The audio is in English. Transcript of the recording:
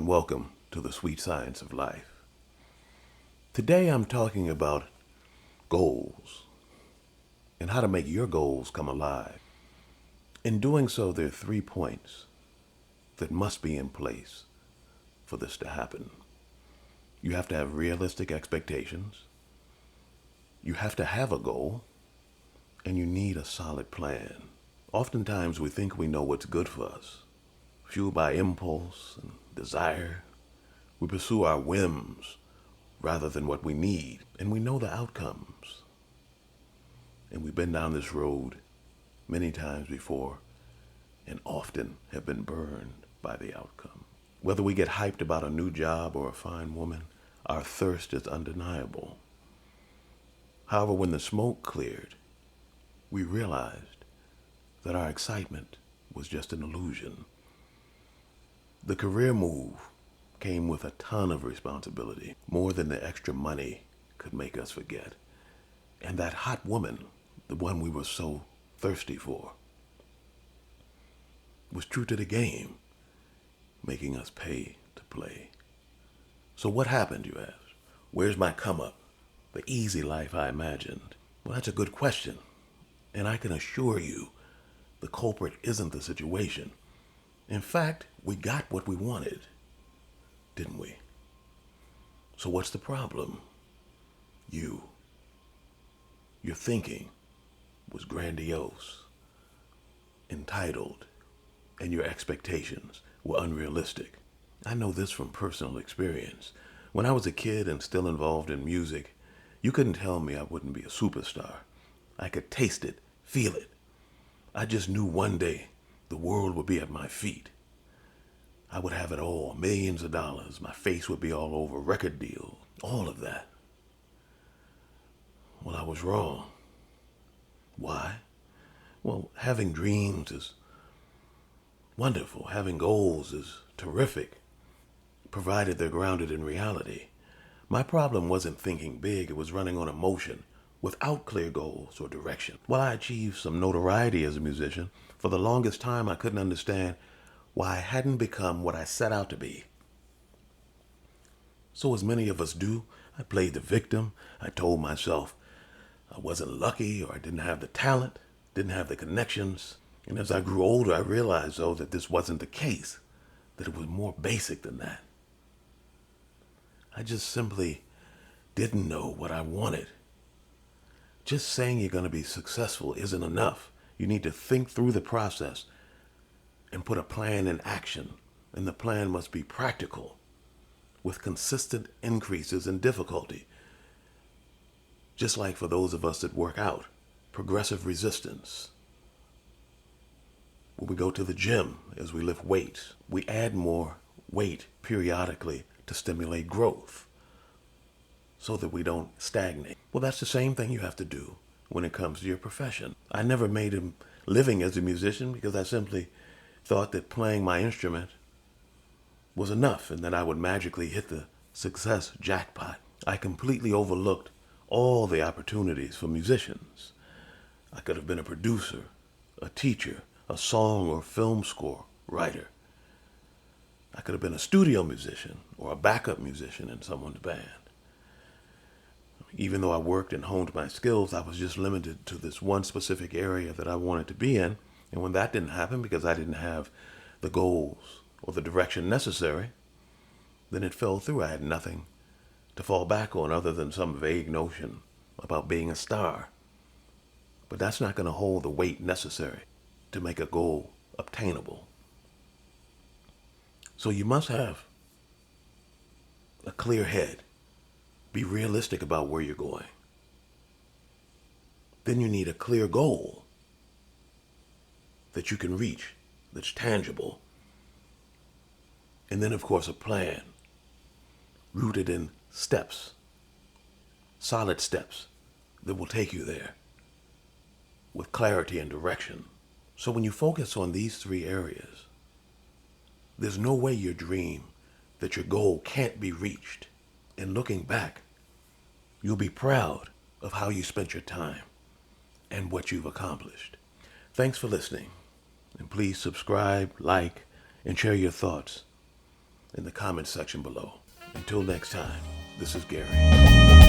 welcome to the sweet science of life. Today I'm talking about goals and how to make your goals come alive. In doing so, there are 3 points that must be in place for this to happen. You have to have realistic expectations, you have to have a goal, and you need a solid plan. Oftentimes we think we know what's good for us. Fueled by impulse and desire, we pursue our whims rather than what we need, and we know the outcomes. And we've been down this road many times before and often have been burned by the outcome. Whether we get hyped about a new job or a fine woman, our thirst is undeniable. However, when the smoke cleared, we realized that our excitement was just an illusion. The career move came with a ton of responsibility, more than the extra money could make us forget. And that hot woman, the one we were so thirsty for, was true to the game, making us pay to play. So what happened, you ask? Where's my come up? The easy life I imagined? Well, that's a good question. And I can assure you, the culprit isn't the situation. In fact, we got what we wanted, didn't we? So what's the problem? You. Your thinking was grandiose, entitled, and your expectations were unrealistic. I know this from personal experience. When I was a kid and still involved in music, you couldn't tell me I wouldn't be a superstar. I could taste it, feel it. I just knew one day the world would be at my feet. I would have it all, millions of dollars. My face would be all over record deals, all of that. Well, I was wrong. Why? Well, having dreams is wonderful. Having goals is terrific, provided they're grounded in reality. My problem wasn't thinking big, it was running on emotion without clear goals or direction. While I achieved some notoriety as a musician, for the longest time I couldn't understand why I hadn't become what I set out to be. So as many of us do, I played the victim. I told myself I wasn't lucky, or I didn't have the talent, didn't have the connections. And as I grew older, I realized, though, that this wasn't the case, that it was more basic than that. I just simply didn't know what I wanted. Just saying you're going to be successful isn't enough. You need to think through the process and put a plan in action. And the plan must be practical, with consistent increases in difficulty. Just like for those of us that work out, progressive resistance. When we go to the gym, as we lift weights, we add more weight periodically to stimulate growth so that we don't stagnate. Well, that's the same thing you have to do when it comes to your profession. I never made a living as a musician because I simply thought that playing my instrument was enough and that I would magically hit the success jackpot. I completely overlooked all the opportunities for musicians. I could have been a producer, a teacher, a song or film score writer. I could have been a studio musician or a backup musician in someone's band. Even though I worked and honed my skills, I was just limited to this one specific area that I wanted to be in. And when that didn't happen because I didn't have the goals or the direction necessary, then it fell through. I had nothing to fall back on other than some vague notion about being a star. But that's not going to hold the weight necessary to make a goal obtainable. So you must have a clear head. Be realistic about where you're going. Then you need a clear goal that you can reach, that's tangible. And then, of course, a plan rooted in steps, solid steps that will take you there with clarity and direction. So when you focus on these 3 areas, there's no way your dream, that your goal can't be reached. And looking back, you'll be proud of how you spent your time and what you've accomplished. Thanks for listening. And please subscribe, like, and share your thoughts. in the comment section below. Until next time, this is Gary.